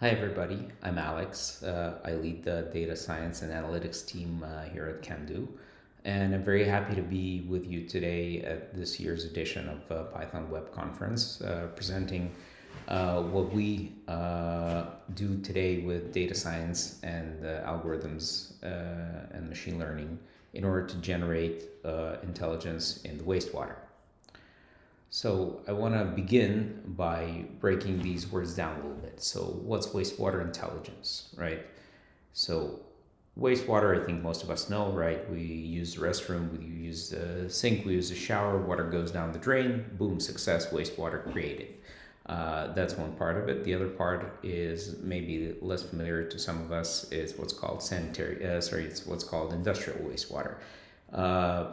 Hi, everybody. I'm Alex. I lead the data science and analytics team here at Kando. And I'm very happy to be with you today at this year's edition of Python Web Conference, presenting what we do today with data science and algorithms and machine learning in order to generate intelligence in the wastewater. So I want to begin by breaking these words down a little bit. So what's wastewater intelligence, right? So wastewater, I think most of us know, right? We use the restroom, we use the sink, we use the shower, water goes down the drain, boom, success, wastewater created. That's one part of it. The other part is maybe less familiar to some of us is what's called it's what's called industrial wastewater.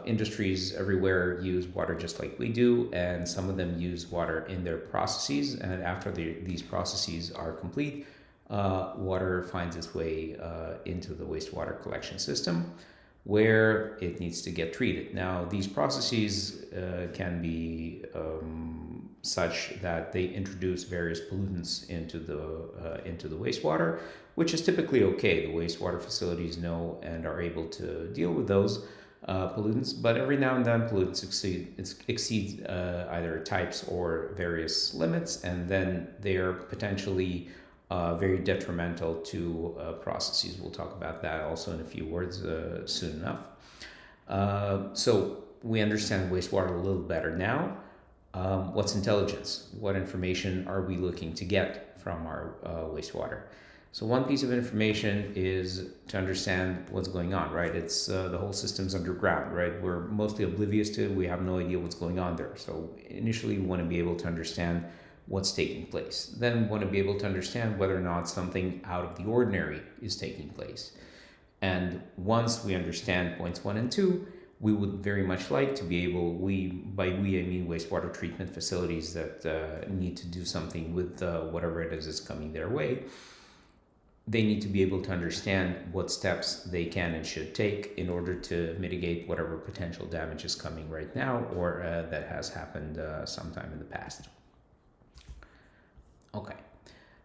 Industries everywhere use water just like we do, and some of them use water in their processes. And after these processes are complete, water finds its way into the wastewater collection system where it needs to get treated. Now, these processes can be such that they introduce various pollutants into the wastewater, which is typically okay. The wastewater facilities know and are able to deal with those pollutants, but every now and then pollutants exceed either types or various limits, and then they are potentially very detrimental to processes. We'll talk about that also in a few words soon enough. So we understand wastewater a little better now. What's intelligence? What information are we looking to get from our wastewater? So one piece of information is to understand what's going on, right? It's the whole system's underground, right? We're mostly oblivious to it. We have no idea what's going on there. So initially, we want to be able to understand what's taking place. Then we want to be able to understand whether or not something out of the ordinary is taking place. And once we understand points one and two, we would very much like to be able, by we I mean wastewater treatment facilities that need to do something with whatever it is that's coming their way. They need to be able to understand what steps they can and should take in order to mitigate whatever potential damage is coming right now or that has happened sometime in the past. Okay,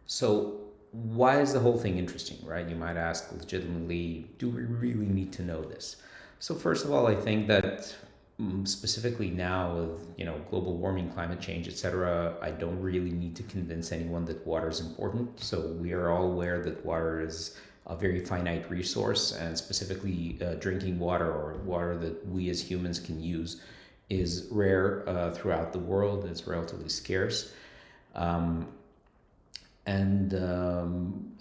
so why is the whole thing interesting, right? You might ask legitimately, do we really need to know this? So first of all, I think that specifically now with global warming, climate change, etc., I don't really need to convince anyone that water is important. So we are all aware that water is a very finite resource, and specifically drinking water or water that we as humans can use is rare throughout the world. It's relatively scarce. And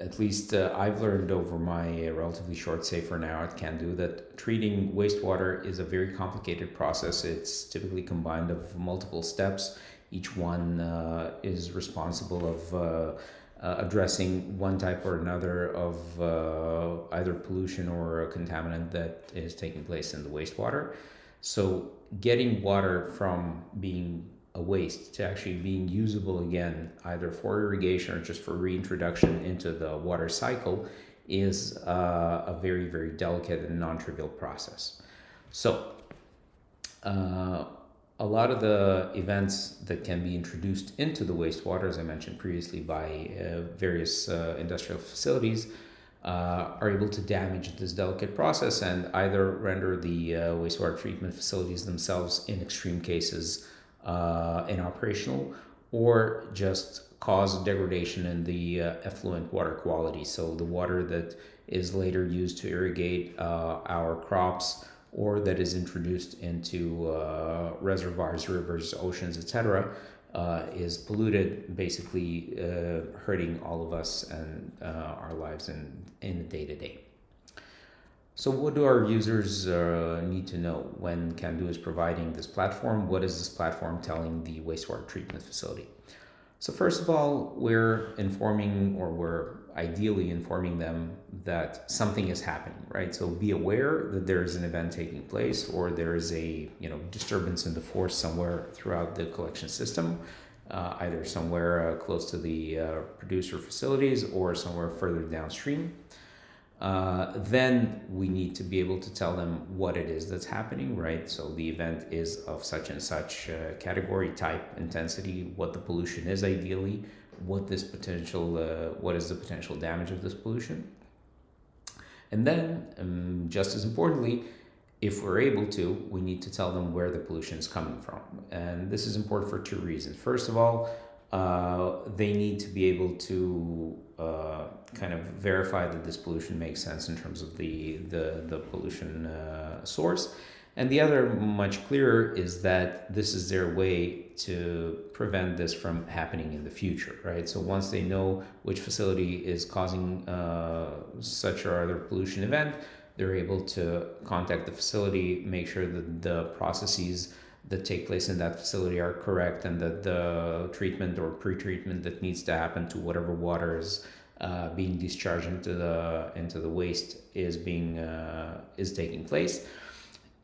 at least I've learned over my relatively short stay for now at Kando that treating wastewater is a very complicated process. It's typically combined of multiple steps. Each one is responsible of addressing one type or another of either pollution or a contaminant that is taking place in the wastewater. So getting water from being a waste to actually being usable again, either for irrigation or just for reintroduction into the water cycle, is a very, very delicate and non-trivial process. So a lot of the events that can be introduced into the wastewater, as I mentioned previously, by various industrial facilities, are able to damage this delicate process and either render the wastewater treatment facilities themselves, in extreme cases, inoperational, or just cause degradation in the effluent water quality. So the water that is later used to irrigate our crops or that is introduced into reservoirs, rivers, oceans, etc., is polluted, basically hurting all of us and our lives in the day-to-day. So what do our users need to know when Kando is providing this platform? What is this platform telling the wastewater treatment facility? So first of all, we're ideally informing them that something is happening, right? So be aware that there is an event taking place or there is a disturbance in the force somewhere throughout the collection system, either somewhere close to the producer facilities or somewhere further downstream. Then we need to be able to tell them what it is that's happening, right? So the event is of such and such category, type, intensity, what the pollution is ideally, what is the potential damage of this pollution. And then, just as importantly, if we're able to, we need to tell them where the pollution is coming from. And this is important for two reasons. First of all, they need to be able to kind of verify that this pollution makes sense in terms of the pollution source. And the other, much clearer, is that this is their way to prevent this from happening in the future, right? So once they know which facility is causing such or other pollution event, they're able to contact the facility, make sure that the processes that take place in that facility are correct, and that the treatment or pre-treatment that needs to happen to whatever water is being discharged into the waste is taking place.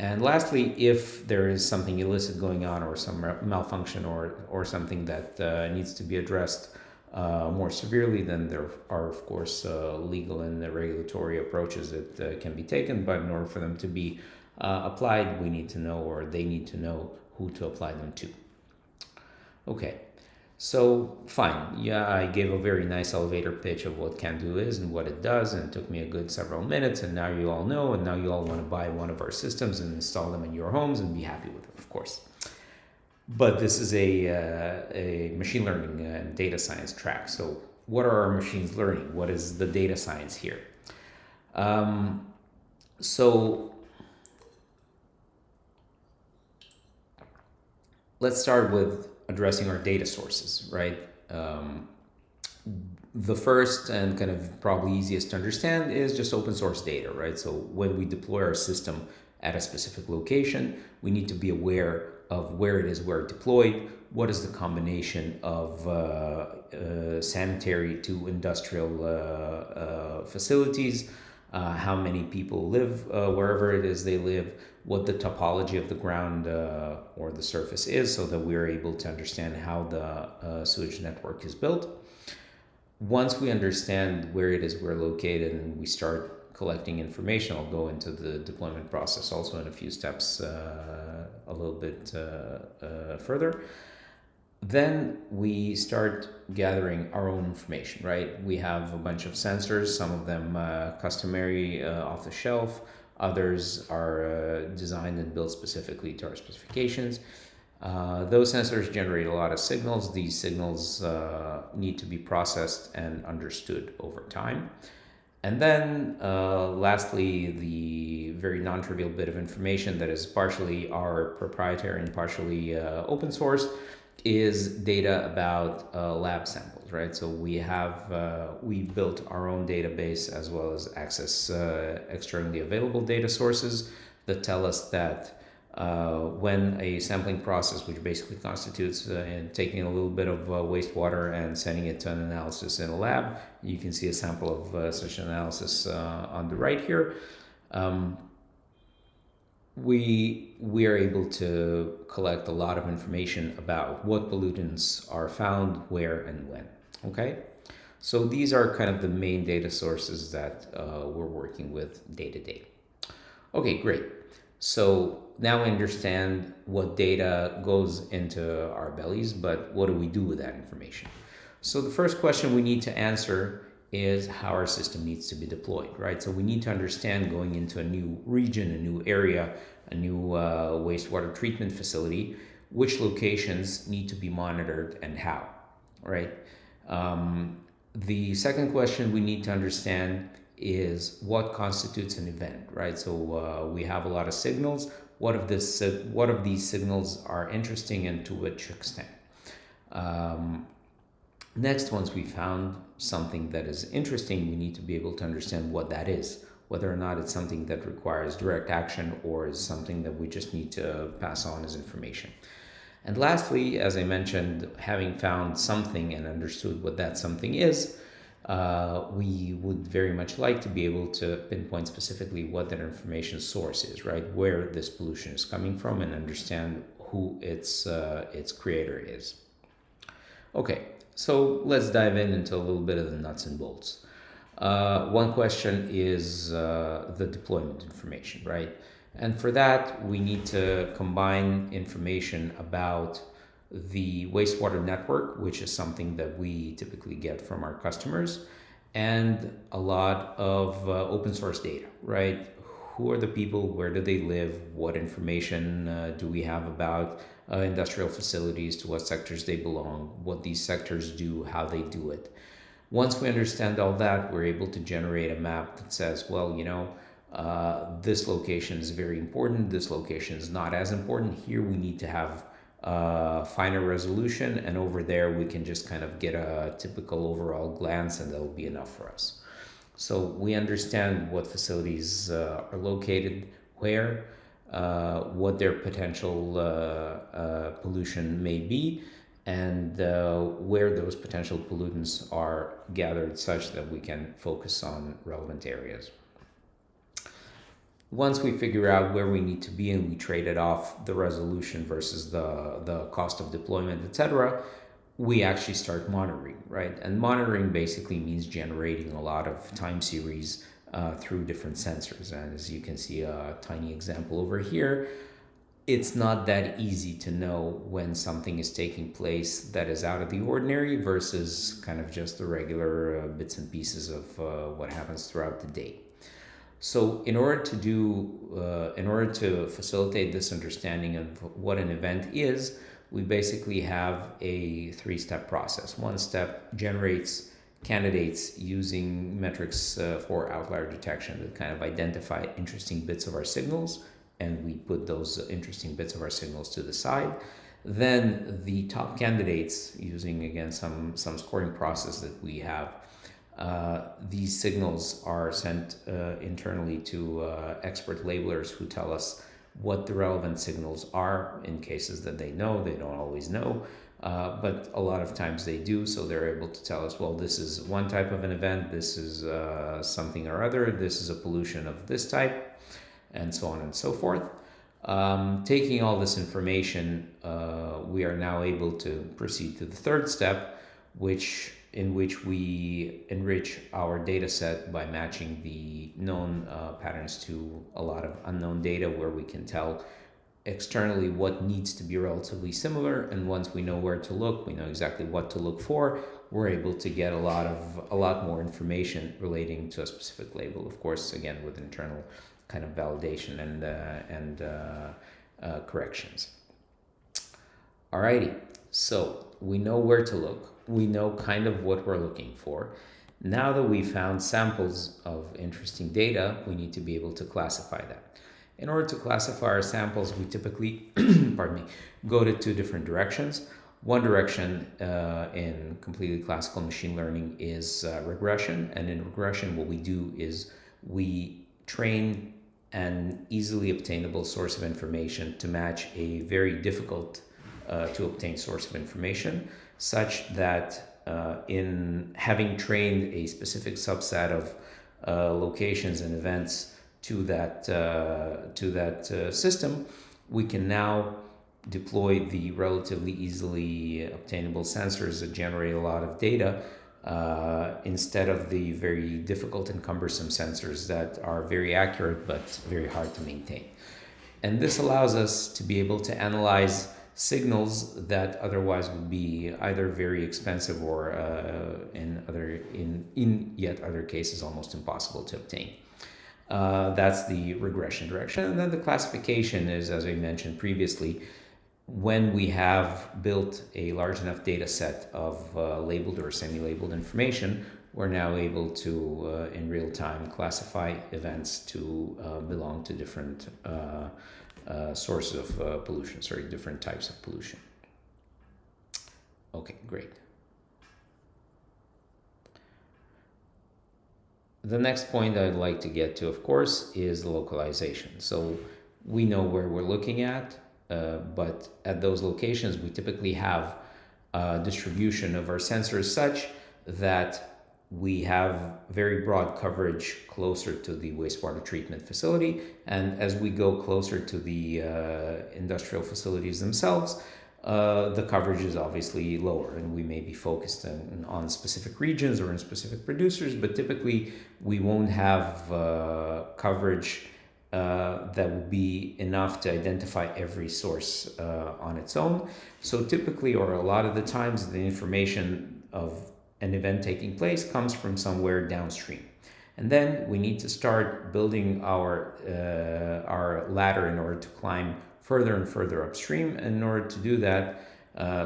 And lastly, if there is something illicit going on, or some malfunction, or something that needs to be addressed more severely, then there are, of course, legal and regulatory approaches that can be taken. But in order for them to be applied, we need to know, or they need to know, who to apply them to. Okay, so fine. Yeah, I gave a very nice elevator pitch of what Kando is and what it does, and it took me a good several minutes, and now you all know, and now you all want to buy one of our systems and install them in your homes and be happy with it, of course. But this is a machine learning and data science track. So what are our machines learning? What is the data science here? So let's start with addressing our data sources, right? The first and kind of probably easiest to understand is just open source data, right? So when we deploy our system at a specific location, we need to be aware of where it is where deployed, what is the combination of sanitary to industrial facilities, how many people live wherever it is they live, what the topology of the ground or the surface is, so that we're able to understand how the sewage network is built. Once we understand where it is we're located and we start collecting information, I'll go into the deployment process also in a few steps a little bit further. Then we start gathering our own information, right? We have a bunch of sensors, some of them customary off the shelf, others are designed and built specifically to our specifications. Those sensors generate a lot of signals. These signals need to be processed and understood over time. And then lastly, the very non-trivial bit of information that is partially our proprietary and partially open source is data about lab samples, right? So we built our own database as well as access externally available data sources that tell us that when a sampling process, which basically constitutes taking a little bit of wastewater and sending it to an analysis in a lab, you can see a sample of such an analysis on the right here. We are able to collect a lot of information about what pollutants are found where and when. Okay, so these are kind of the main data sources that we're working with day to day. Okay, great. So now we understand what data goes into our bellies, but what do we do with that information? So the first question we need to answer is how our system needs to be deployed, right? So we need to understand, going into a new region, a new area, a new wastewater treatment facility, which locations need to be monitored and how, right? The second question we need to understand is what constitutes an event, right? So we have a lot of signals. What of these signals are interesting, and to which extent? Next, once we found something that is interesting, we need to be able to understand what that is, whether or not it's something that requires direct action or is something that we just need to pass on as information. And lastly, as I mentioned, having found something and understood what that something is, we would very much like to be able to pinpoint specifically what that information source is, right? Where this pollution is coming from, and understand who its creator is. Okay, so let's dive into a little bit of the nuts and bolts. One question is the deployment information, right? And for that, we need to combine information about the wastewater network, which is something that we typically get from our customers, and a lot of open source data, right? Who are the people? Where do they live? What information do we have about industrial facilities, to what sectors they belong, what these sectors do, how they do it. Once we understand all that, we're able to generate a map that says, well, this location is very important, this location is not as important. Here we need to have finer resolution, and over there we can just kind of get a typical overall glance, and that'll be enough for us. So we understand what facilities are located where, what their potential pollution may be, and where those potential pollutants are gathered such that we can focus on relevant areas. Once we figure out where we need to be and we trade it off, the resolution versus the cost of deployment, etc., we actually start monitoring, right? And monitoring basically means generating a lot of time series through different sensors. And as you can see, a tiny example over here, it's not that easy to know when something is taking place that is out of the ordinary versus kind of just the regular bits and pieces of what happens throughout the day. So in order to facilitate this understanding of what an event is, we basically have a three-step process. One step generates candidates using metrics for outlier detection that kind of identify interesting bits of our signals, and we put those interesting bits of our signals to the side. Then the top candidates, using again some scoring process that we have, these signals are sent internally to expert labelers who tell us what the relevant signals are in cases that they know. They don't always know, but a lot of times they do, so they're able to tell us, well, this is one type of an event, this is something or other, this is a pollution of this type, and so on and so forth. Taking all this information, we are now able to proceed to the third step, in which we enrich our data set by matching the known patterns to a lot of unknown data, where we can tell externally what needs to be relatively similar. And once we know where to look, we know exactly what to look for, we're able to get a lot more information relating to a specific label, of course, again, with internal kind of validation and corrections. Alrighty, so we know where to look. We know kind of what we're looking for. Now that we found samples of interesting data, we need to be able to classify that. In order to classify our samples, we typically go to two different directions. One direction in completely classical machine learning is regression. And in regression, what we do is we train an easily obtainable source of information to match a very difficult to obtain source of information, such that in having trained a specific subset of locations and events to that system, we can now deploy the relatively easily obtainable sensors that generate a lot of data instead of the very difficult and cumbersome sensors that are very accurate but very hard to maintain. And this allows us to be able to analyze signals that otherwise would be either very expensive or in yet other cases almost impossible to obtain. That's the regression direction. And then the classification is, as I mentioned previously, when we have built a large enough data set of labeled or semi-labeled information, we're now able to, in real time, classify events to belong to different sources of pollution, different types of pollution. Okay, great. The next point I'd like to get to, of course, is the localization. So we know where we're looking at, but at those locations, we typically have a distribution of our sensors such that we have very broad coverage closer to the wastewater treatment facility. And as we go closer to the industrial facilities themselves, the coverage is obviously lower, and we may be focused on specific regions or in specific producers, but typically we won't have coverage that would be enough to identify every source on its own. So typically, or a lot of the times, the information of an event taking place comes from somewhere downstream. And then we need to start building our ladder in order to climb further and further upstream. And in order to do that,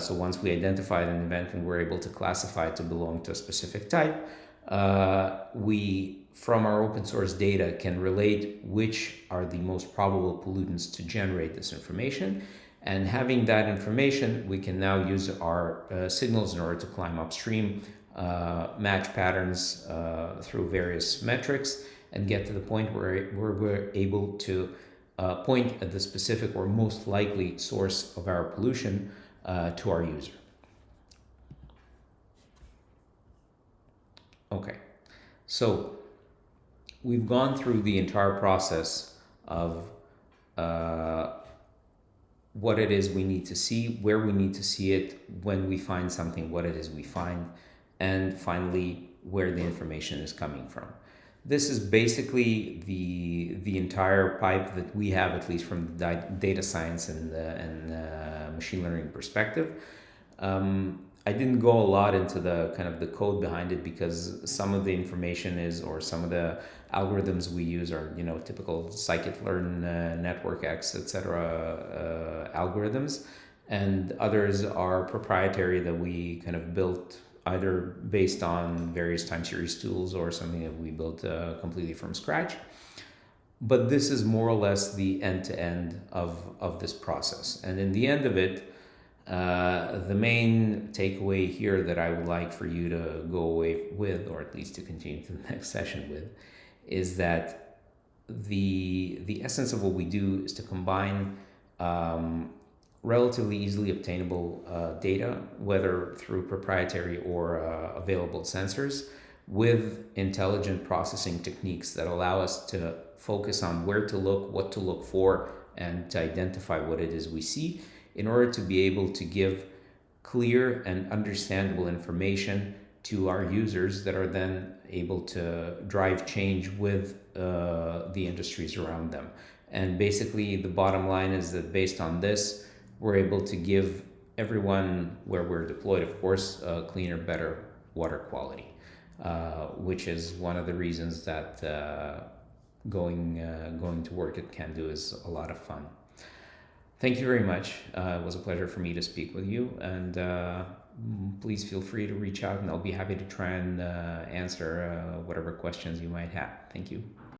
so once we identified an event and we're able to classify it to belong to a specific type, we, from our open source data, can relate which are the most probable pollutants to generate this information. And having that information, we can now use our signals in order to climb upstream, match patterns through various metrics, and get to the point where we're able to point at the specific or most likely source of our pollution to our user. Okay, so we've gone through the entire process of what it is we need to see, where we need to see it, when we find something, what it is we find, and finally, where the information is coming from. This is basically the entire pipe that we have, at least from the data science and machine learning perspective. I didn't go a lot into the kind of the code behind it because some of the information is, or some of the algorithms we use are, typical scikit-learn, network X, etc. Algorithms, and others are proprietary that we kind of built either based on various time series tools or something that we built completely from scratch. But this is more or less the end-to-end of this process. And in the end of it, the main takeaway here that I would like for you to go away with, or at least to continue to the next session with, is that the essence of what we do is to combine relatively easily obtainable data, whether through proprietary or available sensors, with intelligent processing techniques that allow us to focus on where to look, what to look for, and to identify what it is we see, in order to be able to give clear and understandable information to our users that are then able to drive change with the industries around them. And basically, the bottom line is that based on this, we're able to give everyone, where we're deployed, of course, cleaner, better water quality, which is one of the reasons that going to work at Kando is a lot of fun. Thank you very much. It was a pleasure for me to speak with you, and please feel free to reach out, and I'll be happy to try and answer whatever questions you might have. Thank you.